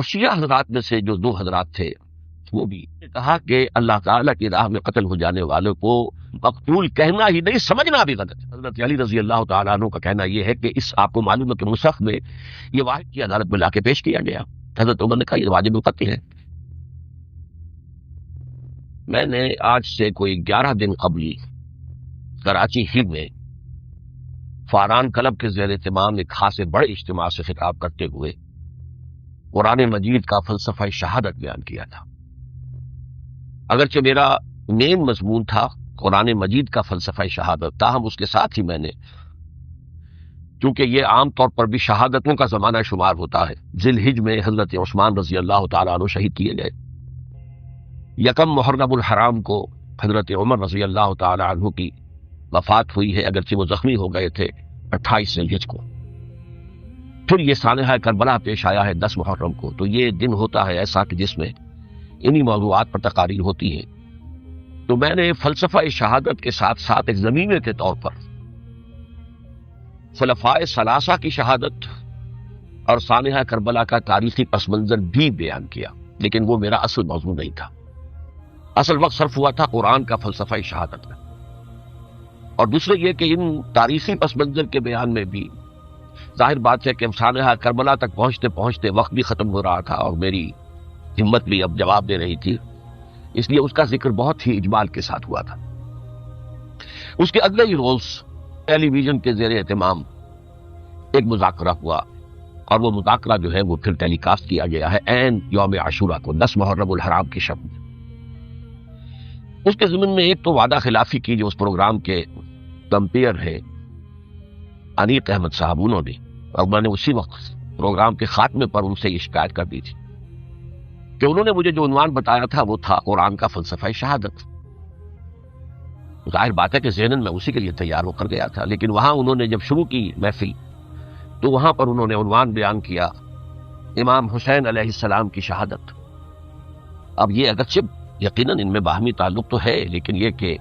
اور شیعہ حضرات میں سے جو دو حضرات تھے وہ بھی کہا کہ اللہ تعالیٰ کی راہ میں قتل ہو جانے والوں کو مقتول کہنا ہی نہیں سمجھنا بھی غلط ہے۔ حضرت علی رضی اللہ تعالیٰ عنہ کا کہنا یہ ہے کہ اس آپ کو معلوم ہے کہ مصحف میں یہ واحد کی عدالت میں لا کے پیش کیا گیا۔ حضرت عمر نے کہا یہ واجب القتل ہے۔ میں نے آج سے کوئی 11 دن قبل کراچی ہی میں فاران کلب کے زیر اہتمام ایک خاصے بڑے اجتماع سے خطاب کرتے ہوئے قرآن مجید کا فلسفہ شہادت بیان کیا تھا۔ اگرچہ میرا مین مضمون تھا قرآن مجید کا فلسفہ شہادت، تاہم اس کے ساتھ ہی میں نے، چونکہ یہ عام طور پر بھی شہادتوں کا زمانہ شمار ہوتا ہے، ذی الحجہ میں حضرت عثمان رضی اللہ تعالیٰ عنہ شہید کیے گئے، یکم محرم الحرام کو حضرت عمر رضی اللہ تعالیٰ عنہ کی وفات ہوئی ہے، اگرچہ وہ زخمی ہو گئے تھے 28 ذی الحجہ کو۔ پھر یہ سانحہ کربلا پیش آیا ہے 10 محرم کو، تو یہ دن ہوتا ہے ایسا کہ جس میں انہی موضوعات پر تقاریر ہوتی ہیں۔ تو میں نے فلسفہ شہادت کے ساتھ ساتھ ایک ضمیمے کے طور پر خلفاء ثلاثہ کی شہادت اور سانحہ کربلا کا تاریخی پس منظر بھی بیان کیا، لیکن وہ میرا اصل موضوع نہیں تھا۔ اصل وقت صرف ہوا تھا قرآن کا فلسفہ شہادت میں، اور دوسرے یہ کہ ان تاریخی پس منظر کے بیان میں بھی ظاہر بات ہے کہ سانحہ کربلا تک پہنچتے پہنچتے وقت بھی ختم ہو رہا تھا اور میری ہمت بھی اب جواب دے رہی تھی، اس لیے اس کا ذکر بہت ہی اجمال کے ساتھ ہوا تھا۔ اس کے اگلے ہی روز ٹیلی ویژن کے زیر اہتمام ایک مذاکرہ ہوا، اور وہ مذاکرہ جو ہے وہ پھر ٹیلی کاسٹ کیا گیا ہے عین یوم عاشورہ کو، 10 محرم الحرام کی شب میں۔ اس کے ضمن میں ایک تو وعدہ خلافی کی جو اس پروگرام کے کمپیئر ہے انیق احمد صاحب، انہوں نے، اور میں نے اسی وقت پروگرام کے خاتمے پر ان سے یہ شکایت کر دی تھی کہ انہوں نے مجھے جو عنوان بتایا تھا وہ تھا قرآن کا فلسفہ شہادت۔ ظاہر بات ہے کہ ذہناً میں اسی کے لیے تیار ہو کر گیا تھا، لیکن وہاں انہوں نے جب شروع کی محفل تو وہاں پر انہوں نے عنوان بیان کیا امام حسین علیہ السلام کی شہادت۔ اب یہ اگرچہ یقیناً ان میں باہمی تعلق تو ہے، لیکن یہ کہ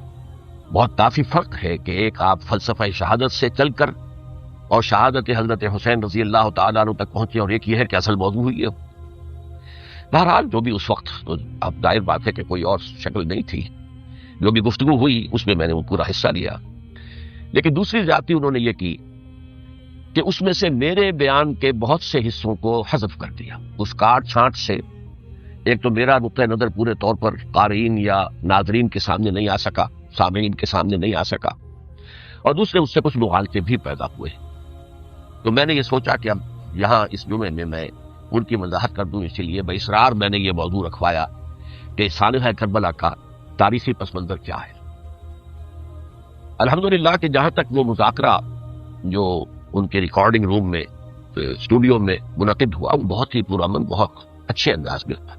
بہت کافی فرق ہے کہ ایک آپ فلسفہ شہادت سے چل کر اور شہادت حضرت حسین رضی اللہ تعالیٰ عنہ تک پہنچے، اور ایک یہ ہے کہ اصل موضوع ہوئی ہے۔ بہرحال جو بھی اس وقت، تو اب ظاہر بات ہے کہ کوئی اور شکل نہیں تھی، جو بھی گفتگو ہوئی اس میں نے وہ پورا حصہ لیا، لیکن دوسری زیادتی انہوں نے یہ کی کہ اس میں سے میرے بیان کے بہت سے حصوں کو حذف کر دیا۔ اس کاٹ چھانٹ سے ایک تو میرا نقطہ نظر پورے طور پر قارئین یا ناظرین کے سامنے نہیں آ سکا، سامعین کے سامنے نہیں آ سکا، اور دوسرے اس سے کچھ مغالطے بھی پیدا ہوئے۔ تو میں نے یہ سوچا کہ اب یہاں اس جمعے میں ان کی وضاحت کر دوں، اسی لیے باصرار میں نے یہ موضوع رکھوایا کہ سانحہ کربلا کا تاریخی پس منظر کیا ہے۔ الحمدللہ کہ جہاں تک وہ مذاکرہ جو ان کے ریکارڈنگ روم میں اسٹوڈیو میں منعقد ہوا، وہ بہت ہی پرامن، بہت اچھے انداز میں تھا،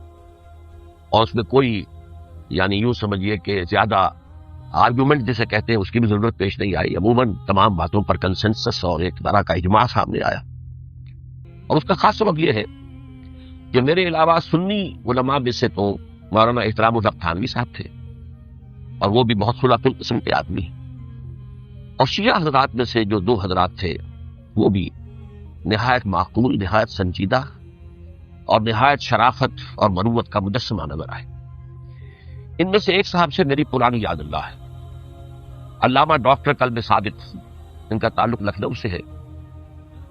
اور اس میں کوئی یعنی یوں سمجھیے کہ زیادہ آرگومنٹ جسے کہتے ہیں اس کی بھی ضرورت پیش نہیں آئی۔ عموماً تمام باتوں پر کنسنسس اور ایک طرح کا اجماع سامنے آیا، اور اس کا خاص سبب یہ ہے کہ میرے علاوہ سنی علماء میں سے تو مولانا احترام الحق تھانوی صاحب تھے، اور وہ بھی بہت خلق القسم کے آدمی، اور شیعہ حضرات میں سے جو 2 حضرات تھے وہ بھی نہایت معقول، نہایت سنجیدہ اور نہایت شرافت اور مروت کا مجسمہ نظر آئے۔ ان میں سے ایک صاحب سے میری پرانی یاد اللہ ہے، علامہ ڈاکٹر قلب صادق، ان کا تعلق لکھنؤ سے ہے،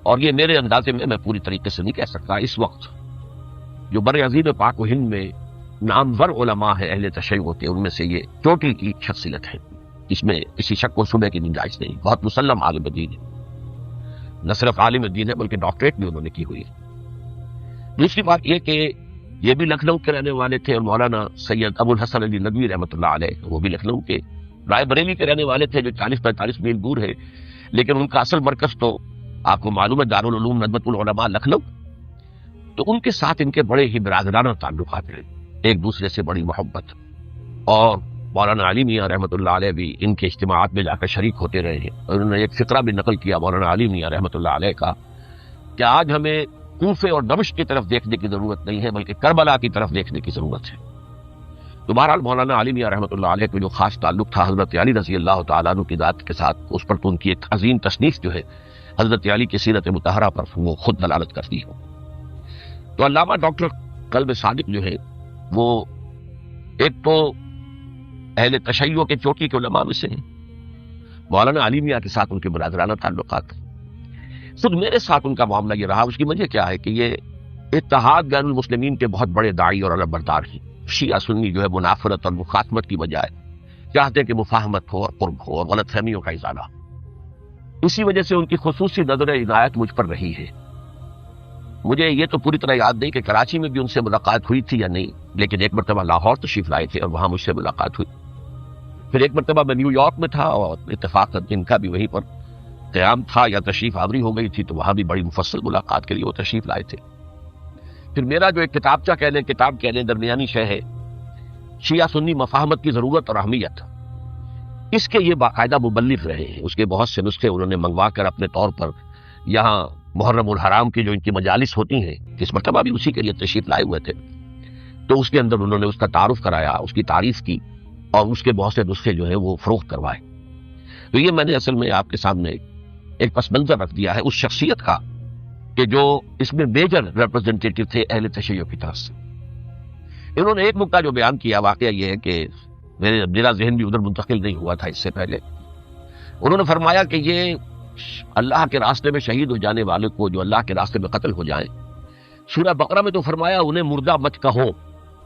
اور یہ میرے اندازے میں پوری طریقے سے نہیں کہہ سکتا، اس وقت جو بر عظیم پاک و ہند میں نامور علماء ہیں اہل تشیع کے، ان میں سے یہ چوٹی کی شخصیت ہے، اس میں کسی شک و شبہ کی گنجائش نہیں، بہت مسلم عالم دین ہے، نہ صرف عالم دین ہے بلکہ ڈاکٹریٹ بھی انہوں نے کی ہوئی ہے۔ دوسری بات یہ کہ یہ بھی لکھنؤ کے رہنے والے تھے، اور مولانا سید ابو الحسن علی ندوی رحمۃ اللہ علیہ وہ بھی لکھنؤ کے، رائے بریلی کے رہنے والے تھے جو 40-45 میل دور ہے، لیکن ان کا اصل مرکز تو آپ کو معلوم ہے دارالعلوم ندوۃ العلماء لکھنؤ۔ تو ان کے ساتھ ان کے بڑے ہی برادرانہ تعلقات ہیں، ایک دوسرے سے بڑی محبت، اور مولانا علی میاں رحمۃ اللہ علیہ بھی ان کے اجتماعات میں جا کر شریک ہوتے رہے ہیں، اور انہوں نے ایک فقرہ بھی نقل کیا مولانا علی میاں رحمۃ اللہ علیہ کا کہ آج ہمیں کوفے اور دمشق کی طرف دیکھنے کی ضرورت نہیں ہے بلکہ کربلا کی طرف دیکھنے کی ضرورت ہے۔ تو بہرحال مولانا علی میاں رحمۃ اللہ علیہ کو جو خاص تعلق تھا حضرت علی رضی اللہ تعالیٰ عنہ کی ذات کے ساتھ، اس پر تو ان کی ایک عظیم تصنیف جو ہے حضرت علی کی سیرت مطہرہ پر وہ خود دلالت کرتی ہے۔ تو علامہ ڈاکٹر قلب صادق جو ہے وہ ایک تو اہل تشیع کے چوٹی کے علماء میں سے ہیں، مولانا علی میاں کے ساتھ ان کے برادرانہ تعلقات، خود میرے ساتھ ان کا معاملہ یہ رہا۔ اس کی وجہ کیا ہے کہ یہ اتحاد بین المسلمین کے بہت بڑے داعی اور علمبردار ہیں۔ شیعہ سنی جو ہے منافرت اور مخاصمت کی بجائے چاہتے کہ مفاہمت ہو اور قرب ہو اور غلط فہمیوں کا ازالہ۔ اسی وجہ سے ان کی خصوصی نظر عنایت مجھ پر رہی ہے۔ مجھے یہ تو پوری طرح یاد نہیں کہ کراچی میں بھی ان سے ملاقات ہوئی تھی یا نہیں، لیکن ایک مرتبہ لاہور تشریف لائے تھے اور وہاں مجھ سے ملاقات ہوئی۔ پھر ایک مرتبہ میں نیو یارک میں تھا اور اتفاقاً ان کا بھی وہیں پر قیام تھا یا تشریف آوری ہو گئی تھی، تو وہاں بھی بڑی مفصل ملاقات کے لیے وہ تشریف لائے تھے۔ پھر میرا جو ایک کتاب کہہ لیں درمیانی شے ہے، شیعہ سنی مفاہمت کی ضرورت اور اہمیت، اس کے یہ باقاعدہ مبلغ رہے ہیں۔ اس کے بہت سے نسخے انہوں نے منگوا کر اپنے طور پر یہاں محرم الحرام کی جو ان کی مجالس ہوتی ہیں، اس مرتبہ بھی اسی کے لیے تشریف لائے ہوئے تھے، تو اس کے اندر انہوں نے اس کا تعارف کرایا، اس کی تعریف کی اور اس کے بہت سے نسخے جو ہیں وہ فروخت کروائے۔ تو یہ میں نے اصل میں آپ کے سامنے ایک پس منظر رکھ دیا ہے اس شخصیت کا کہ جو اس میں میجر ریپرزنٹیٹو تھے اہل تشیع کی طرف سے۔ انہوں نے ایک نکتہ جو بیان کیا، واقعہ یہ ہے کہ میرا ذہن بھی ادھر منتقل نہیں ہوا تھا اس سے پہلے، انہوں نے فرمایا کہ یہ اللہ کے راستے میں شہید ہو جانے والے کو جو اللہ کے راستے میں قتل ہو جائیں، سورہ بقرہ میں تو فرمایا انہیں مردہ مت کہو،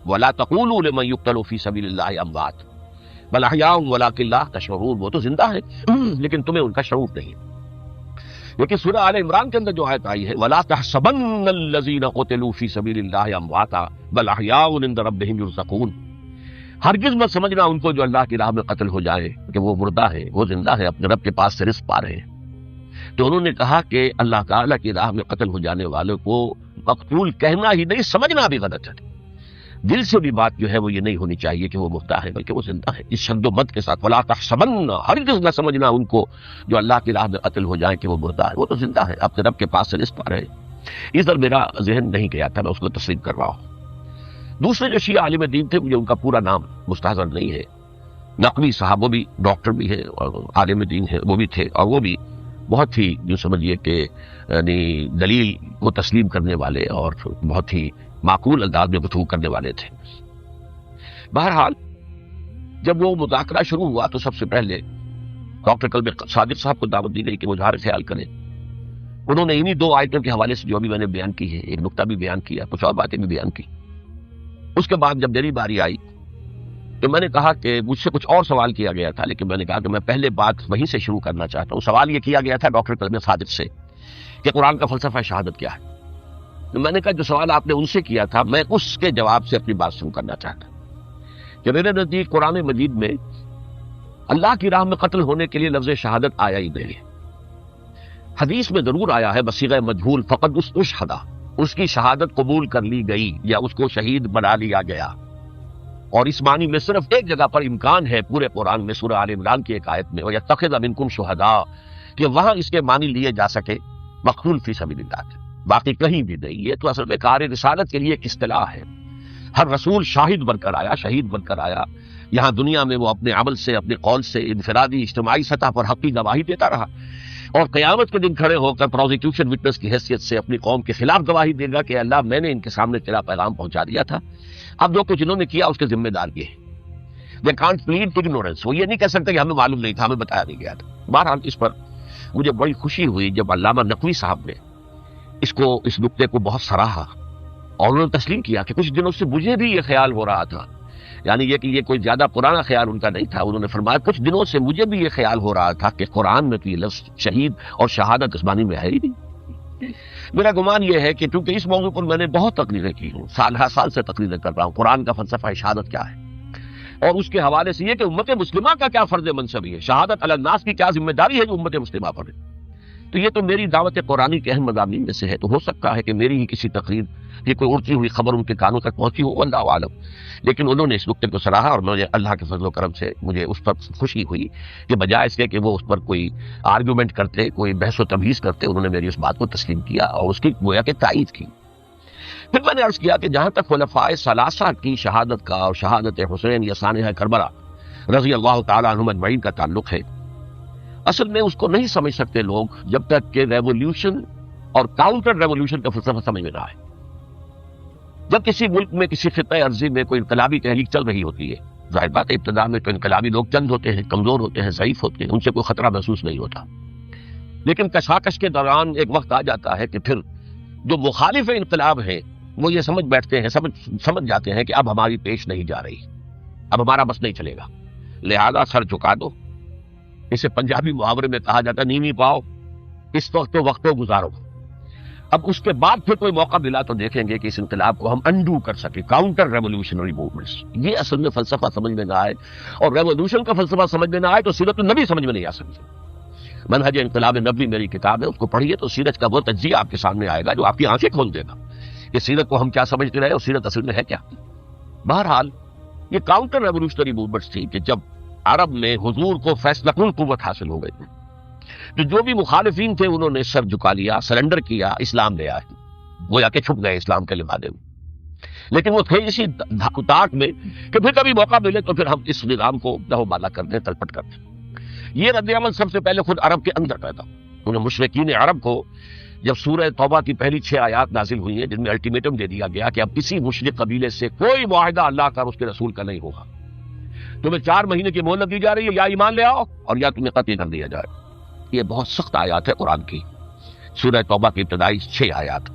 وَلَا تَقُولُوا لِمَن يُقْتَلُ فِي سَبِيلِ اللَّهِ أَمْوَاتٌ بَلْ أَحْيَاءٌ وَلَٰكِن لَا تَشْعُرُونَ، وہ تو زندہ ہے لیکن تمہیں ان کا شعور نہیں۔ لیکن سورہ آل عمران کے اندر جو آیت آئی ہے وَلَا تَحْسَبَنَّ الَّذِينَ قُتِلُوا فِي سَبِيلِ اللَّهِ أَمْوَاتًا بَلْ أَحْيَاءٌ عِندَ رَبِّهِمْ يُرْزَقُونَ، ہرگز مت سمجھنا ان کو جو اللہ کی راہ میں قتل ہو جائے کہ وہ مردہ ہے، وہ زندہ ہے، اپنے رب کے پاس سے رزق پا رہے ہیں۔ تو انہوں نے کہا کہ اللہ تعالیٰ کی راہ میں قتل ہو جانے والوں کو مقتول کہنا ہی نہیں، سمجھنا بھی غلط ہے۔ دل سے بھی بات جو ہے وہ یہ نہیں ہونی چاہیے کہ وہ مردہ ہے، بلکہ وہ زندہ ہے، اس شد و مد کے ساتھ وَلَا تَحْسَبَنَّ، ہرگز نہ سمجھنا ان کو جو اللہ کی راہ میں قتل ہو جائیں کہ وہ مردہ ہے، وہ تو زندہ ہے، اپنے رب کے پاس سے رزق پا رہے ہیں۔ اس در میرا ذہن نہیں گیا تھا، میں اس کو تسلیم کر رہا ہوں۔ دوسرے جو شیعہ عالم دین تھے، مجھے ان کا پورا نام مستحضر نہیں ہے، نقوی صاحب، وہ بھی ڈاکٹر بھی ہے اور عالم دین ہے، وہ بھی تھے، اور وہ بھی بہت ہی جو سمجھیے کہ یعنی دلیل کو تسلیم کرنے والے اور بہت ہی معقول انداز میں گفتگو کرنے والے تھے۔ بہرحال جب وہ مذاکرہ شروع ہوا تو سب سے پہلے ڈاکٹر قلب صادق صاحب کو دعوت دی گئی کہ مظاہرہ خیال کریں۔ انہوں نے انہی 2 آیتوں کے حوالے سے جو بھی میں نے بیان کی ہے، ایک نقطہ بھی بیان کیا، کچھ اور باتیں بھی بیان کی۔ اس کے بعد جب میری باری آئی تو میں نے کہا کہ مجھ سے کچھ اور سوال کیا گیا تھا، لیکن میں نے کہا کہ میں پہلے بات وہیں سے شروع کرنا چاہتا ہوں۔ سوال یہ کیا گیا تھا ڈاکٹر قلب صادق سے کہ قرآن کا فلسفہ شہادت کیا ہے۔ تو میں نے کہا جو سوال آپ نے ان سے کیا تھا میں اس کے جواب سے اپنی بات شروع کرنا چاہتا ہوں کہ میرے نزدیک قرآن مجید میں اللہ کی راہ میں قتل ہونے کے لیے لفظ شہادت آیا ہی نہیں ہے۔ حدیث میں ضرور آیا ہے بصیغہ مجہول، فقد استشہد، اس کی شہادت قبول کر لی گئی یا اس کو شہید بنا لیا گیا، اور اس معنی میں صرف ایک جگہ پر امکان ہے پورے قرآن میں، سورہ آل عمران کی ایک آیت میں، وَيَتَّخِذَ مِنكُمْ شُهَدَاءَ، کہ وہاں اس کے معنی لیے جا سکے مقتول فی سبیل اللہ، باقی کہیں بھی نہیں۔ یہ تو اصل میں کار رسالت کے لیے ایک اصطلاح ہے۔ ہر رسول شاہد بن کر آیا، شہید بن کر آیا، یہاں دنیا میں وہ اپنے عمل سے، اپنے قول سے انفرادی اجتماعی سطح پر حقی گواہی دیتا رہا، اور قیامت کے دن کھڑے ہو کر پروزیکیوشن وٹنس کی حیثیت سے اپنی قوم کے خلاف گواہی دے گا کہ اللہ میں نے ان کے سامنے تیرا پیغام پہنچا دیا تھا، اب جو کچھ انہوں نے کیا اس کے ذمہ دار یہ ہے۔ They can't plead ignorance، وہ یہ نہیں کہہ سکتے کہ ہمیں معلوم نہیں تھا، ہمیں بتایا نہیں گیا تھا۔ بہرحال اس پر مجھے بڑی خوشی ہوئی جب علامہ نقوی صاحب نے اس نقطے کو بہت سراہا اور انہوں نے تسلیم کیا کہ کچھ دنوں سے مجھے بھی یہ خیال ہو رہا تھا، یعنی یہ کہ یہ کوئی زیادہ پرانا خیال ان کا نہیں تھا۔ انہوں نے فرمایا کچھ دنوں سے مجھے بھی یہ خیال ہو رہا تھا کہ قرآن میں تو یہ لفظ شہید اور شہادت اس معنی میں ہے ہی نہیں۔ میرا گمان یہ ہے کہ چونکہ اس موضوع پر میں نے بہت تقریریں کی ہوں، سال ہر سال سے تقریریں کر رہا ہوں، قرآن کا فلسفہ شہادت کیا ہے، اور اس کے حوالے سے یہ کہ امت مسلمہ کا کیا فرض منصبی ہے، شہادت علی الناس کی کیا ذمہ داری ہے جو امت مسلمہ پر ہے، تو یہ تو میری دعوت قرآنی کے اہم مضامین میں سے ہے۔ تو ہو سکتا ہے کہ میری ہی کسی تقریر یہ کوئی اڑتی ہوئی خبر ان کے کانوں تک پہنچی ہو، اللہ عالم، لیکن انہوں نے اس نقطے کو سراہا، اور مجھے اللہ کے فضل و کرم سے مجھے اس پر خوشی ہوئی کہ بجائے اس کے کہ وہ اس پر کوئی آرگومنٹ کرتے، کوئی بحث و تبحیث کرتے، انہوں نے میری اس بات کو تسلیم کیا اور اس کی گویا کہ تائید کی۔ پھر میں نے عرض کیا کہ جہاں تک خلفائے ثلاثہ کی شہادت کا اور شہادت حسین یا سانحہ کربلا رضی اللہ تعالیٰ عنہم اجمعین کا تعلق ہے، اصل میں اس کو نہیں سمجھ سکتے لوگ جب تک کہ ریولوشن اور کاؤنٹر ریولوشن کا فلسفہ سمجھ میں نہ آئے۔ جب کسی ملک میں کسی خطہ ارضی میں کوئی انقلابی تحریک چل رہی ہوتی ہے، ظاہر بات ہے ابتدا میں تو انقلابی لوگ چند ہوتے ہیں، کمزور ہوتے ہیں، ضعیف ہوتے ہیں، ان سے کوئی خطرہ محسوس نہیں ہوتا، لیکن کشاکش کے دوران ایک وقت آ جاتا ہے کہ پھر جو مخالف انقلاب ہیں وہ یہ سمجھ بیٹھتے ہیں، سمجھ جاتے ہیں کہ اب ہماری پیش نہیں جا رہی، اب ہمارا بس نہیں چلے گا، لہذا سر جھکا دو۔ اسے پنجابی محاورے میں کہا جاتا ہے نیوی پاؤ، اس وقت تو وقتوں گزارو۔ اب اس کے بعد پھر کوئی موقع ملا تو دیکھیں گے کہ اس انقلاب کو ہم انڈو کر سکے، کاؤنٹر ریولوشنری موومنٹس۔ یہ اصل میں فلسفہ سمجھ میں نہ آئے اور ریولوشن کا فلسفہ سمجھ میں نہ آئے تو سیرت النبی سمجھ میں نہیں آ سکتی۔ منہج انقلاب نبوی میری کتاب ہے، اس کو پڑھیے تو سیرت کا وہ تجزیہ آپ کے سامنے آئے گا جو آپ کی آنکھیں کھول دے گا کہ سیرت کو ہم کیا سمجھتے رہے اور سیرت اصل میں ہے کیا۔ بہرحال یہ کاؤنٹر ریولوشنری موومنٹس تھی کہ جب عرب میں حضور کو فیصلہ کن قوت حاصل ہو گئی تو جو بھی مخالفین تھے انہوں نے سر جھکا لیا، سرنڈر کیا، اسلام لے آئے، گویا کہ چھپ گئے اسلام کے لبادے میں۔ لیکن وہ تھے اسی تاک میں کہ پھر کبھی موقع ملے تو پھر ہم اس نظام کو لہو بالا کر دیں، تلپٹ کر دیں۔ یہ رد عمل سب سے پہلے خود عرب کے اندر پیدا، انہیں مشرکین عرب کو جب سورہ توبہ کی پہلی 6 آیات نازل ہوئی ہیں جن میں الٹیمیٹم دے دیا گیا کہ اب کسی مشرک قبیلے سے کوئی معاہدہ اللہ کا اور اس کے رسول کا نہیں ہوگا، تمہیں 4 مہینے کی مہلت دی جا رہی ہے، یا ایمان لے آؤ اور یا تمہیں قتل کر دیا جائے۔ یہ بہت سخت آیات ہے قرآن کی، سورہ توبہ کی ابتدائی 6 آیات۔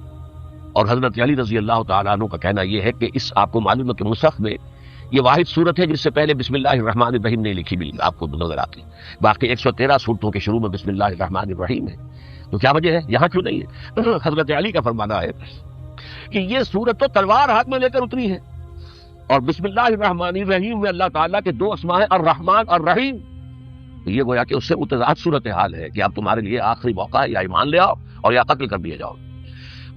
اور حضرت علی رضی اللہ تعالیٰ عنہ کا کہنا یہ ہے کہ اس آپ کو معلوم ہے کہ مصحف میں یہ واحد صورت ہے جس سے پہلے بسم اللہ الرحمن الرحیم نہیں لکھی بھی آپ کو نظر آتی، باقی 113 صورتوں کے شروع میں بسم اللہ الرحمن الرحیم ہے، تو کیا وجہ ہے یہاں کیوں نہیں ہے؟ حضرت علی کا فرمانا ہے کہ یہ صورت تو تلوار ہاتھ میں لے کر اتری ہے، اور بسم اللہ الرحمن الرحیم میں اللہ تعالیٰ کے 2 اسماء ہیں، الرحمن اور رحیم، یہ گویا کہ اس سے متضاد صورتحال ہے کہ اب تمہارے لیے آخری موقع ہے، یا ایمان لے آؤ اور یا قتل کر دیے جاؤ۔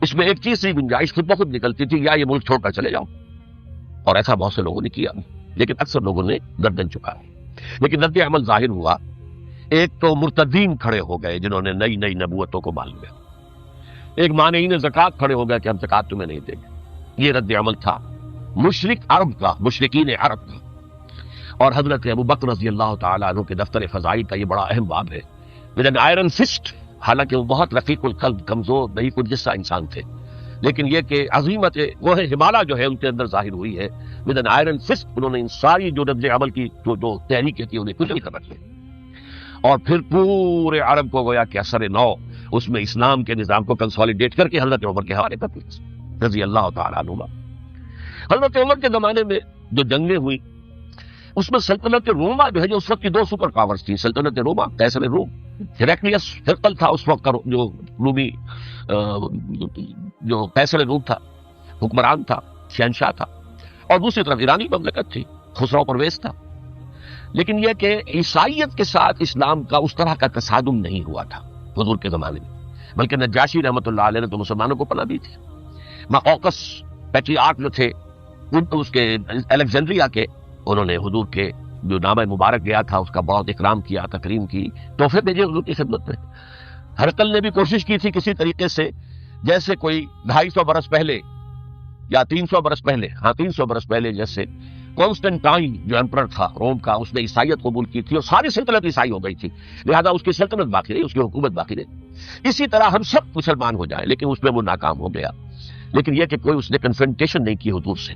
اس میں ایک چیز سی گنجائش خود بخود نکلتی تھی، یا یہ ملک چھوڑ کر چلے جاؤ، اور ایسا بہت سے لوگوں نے کیا، لیکن اکثر لوگوں نے گردن چکائی۔ لیکن رد عمل ظاہر ہوا، ایک تو مرتدین کھڑے ہو گئے جنہوں نے نئی نئی نبوتوں کو مان لیا، ایک مانعین زکوٰۃ کھڑے ہو گئے کہ ہم زکوٰۃ تمہیں نہیں دیں گے، یہ رد عمل تھا مشرک عرب کا، مشرکین عرب کا۔ اور حضرت ابو بکر رضی اللہ تعالیٰ عنہ کے دفتر فضائل کا یہ بڑا اہم باب ہے، ود این آئرن فسٹ، حالانکہ وہ بہت رقیق القلب، کمزور نہیں کچھ جسا انسان تھے، لیکن یہ کہ عظیمت وہ ہمالا جو ہے ان کے اندر ظاہر ہوئی ہے، ود این آئرن فسٹ انہوں نے ان ساری جو رد عمل کی جو تحریکیں تھی انہیں کچھ نہیں کر رکھے، اور پھر پورے عرب کو گویا کہ اثر نو اس میں اسلام کے نظام کو کنسالیڈیٹ کر کے حضرت عمر کے حوالے کر دیا رضی اللہ تعالیٰ عنہ۔ حضرت عمر کے زمانے میں جو جنگیں ہوئی اس میں سلطنت روما جو ہے، جو اس وقت کی 2 سپر پاورز تھیں، سلطنت روما قیصر روم، ہیراکلیس ہرقل تھا اس وقت کا جو رومی جو قیصر روم تھا، حکمران تھا، شہنشاہ تھا، اور دوسری طرف ایرانی مملکت تھی، خسرو پرویز تھا۔ لیکن یہ کہ عیسائیت کے ساتھ اسلام کا اس طرح کا تصادم نہیں ہوا تھا حضور کے زمانے میں، بلکہ نجاشی رحمۃ اللہ علیہ نے تو مسلمانوں کو پناہ دی تھی۔ مقوقس پیٹریارک جو تھے اس کے الیگزینڈریا کے، انہوں نے حضور کے جو نامہ مبارک گیا تھا اس کا بہت اکرام کیا، تکریم کی، تحفے بھیجے حضور کی خدمت میں۔ ہرقل نے بھی کوشش کی تھی کسی طریقے سے، جیسے کوئی 250 برس پہلے یا 300 برس پہلے، 300 برس پہلے جیسے کانسٹنٹائن جو ایمپرر تھا روم کا، اس نے عیسائیت قبول کی تھی اور ساری سلطنت عیسائی ہو گئی تھی، لہذا اس کی سلطنت باقی رہی، اس کی حکومت باقی رہی۔ اسی طرح ہم سب مسلمان ہو جائیں، لیکن اس میں وہ ناکام ہو گیا۔ لیکن یہ کہ کوئی اس نے کنفرنٹیشن نہیں کی حضور سے۔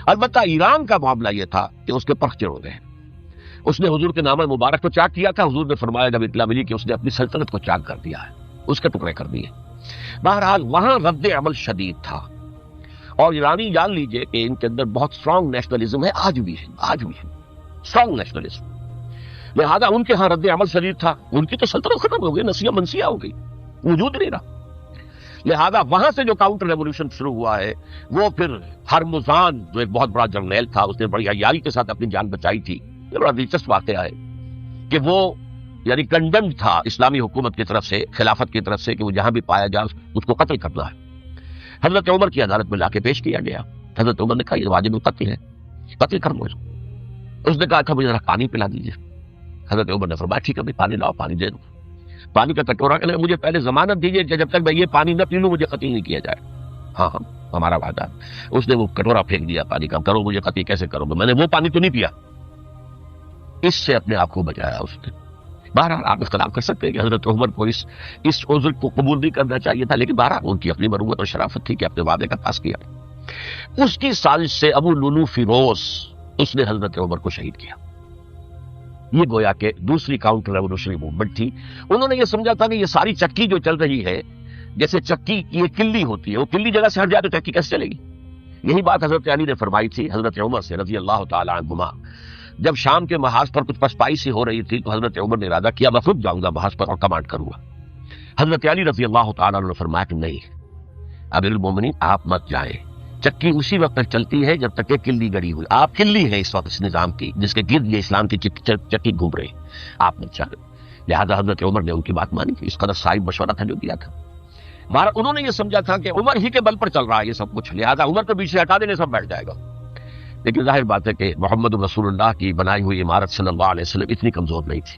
البتہ ایران کا معاملہ یہ تھا کہ اس کے پرخ چڑھ گئے، اس نے حضور کے نامہ مبارک کو چاک کیا تھا، حضور نے فرمایا جب اطلاع ملی کہ اس نے اپنی سلطنت کو چاک کر دیا ہے، اس کے ٹکڑے کر دیے۔ بہرحال وہاں رد عمل شدید تھا، اور ایرانی جان لیجئے کہ ان کے اندر بہت اسٹرانگ نیشنلزم ہے، آج بھی ہے اسٹرانگ نیشنلزم، لہذا ان کے ہاں رد عمل شدید تھا، ان کی تو سلطنت ختم ہو گئی، نسیہ منسیہ ہو گئی، وجود نہیں رہا۔ لہذا وہاں سے جو کاؤنٹر ریولوشن شروع ہوا ہے وہ پھر ہرمزان جو ایک بہت بڑا جرنیل تھا، اس نے بڑی عیاری کے ساتھ اپنی جان بچائی تھی۔ یہ بڑا دلچسپ واقعہ ہے کہ وہ یعنی کنڈمڈ تھا اسلامی حکومت کی طرف سے، خلافت کی طرف سے، کہ وہ جہاں بھی پایا جائے اس کو قتل کرنا ہے۔ حضرت عمر کی عدالت میں لا کے پیش کیا گیا، حضرت عمر نے کہا یہ واجب القتل ہے، قتل کر دو۔ اس نے کہا تھا مجھے ذرا پانی پلا دیجیے۔ حضرت عمر نے فرمایا ٹھیک ہے بھائی پانی لاؤ، پانی دے دو۔ پانی کا کٹورا کہ مجھے پہلے ضمانت دیجیے کہ جب تک میں یہ پانی نہ پی لوں مجھے قتل نہیں کیا جائے۔ ہاں ہمارا وعدہ۔ اس نے وہ کٹورا پھینک دیا پانی کا، کرو مجھے قتل کیسے کرو گے، میں نے وہ پانی تو نہیں پیا۔ اس سے اپنے آپ کو بچایا اس نے۔ بہرحال آپ اختلاف کر سکتے ہیں کہ حضرت عمر کو اس عذر کو قبول نہیں کرنا چاہیے تھا، لیکن بہرحال ان کی اپنی مروت اور شرافت تھی کہ اپنے وعدے کا پاس کیا۔ اس کی سازش سے ابو لولو فیروز اس نے حضرت عمر کو شہید کیا. یہ گویا کہ دوسری کاؤنٹر ریولوشنری موومنٹ تھی. انہوں نے یہ سمجھا تھا کہ یہ ساری چکی جو چل رہی ہے، جیسے چکی کی یہ کلی ہوتی ہے، وہ کلی جگہ سے ہٹ جائے تو چکی کیسے چلے گی؟ یہی بات حضرت علی نے فرمائی تھی حضرت عمر سے رضی اللہ تعالی عنہما. جب شام کے محاذ پر کچھ پسپائی سی ہو رہی تھی تو حضرت عمر نے ارادہ کیا میں خود جاؤں گا محاذ پر اور کمانڈ کروں گا. حضرت علی رضی اللہ تعالیٰ عنہ نے فرمایا کہ نہیں امیر المومنین آپ مت جائیں، چکی اسی وقت تک چلتی ہے جب تک کہ کلی گڑی ہوئی. آپ کلی ہیں اس وقت اس نظام کی جس کے گرد یہ اسلام کی چکی گھوم رہی، آپ مت جائیں. لہذا حضرت عمر نے ان کی بات مانی. اس قدر صاحب مشورہ تھا جو دیا تھا. انہوں نے یہ سمجھا تھا کہ عمر ہی کے بل پر چل رہا ہے یہ سب کچھ، لہذا عمر کو پیچھے ہٹا دینے سب بیٹھ جائے گا. لیکن ظاہر بات ہے کہ محمد رسول اللہ کی بنائی ہوئی عمارت صلی اللہ علیہ وسلم اتنی کمزور نہیں تھی.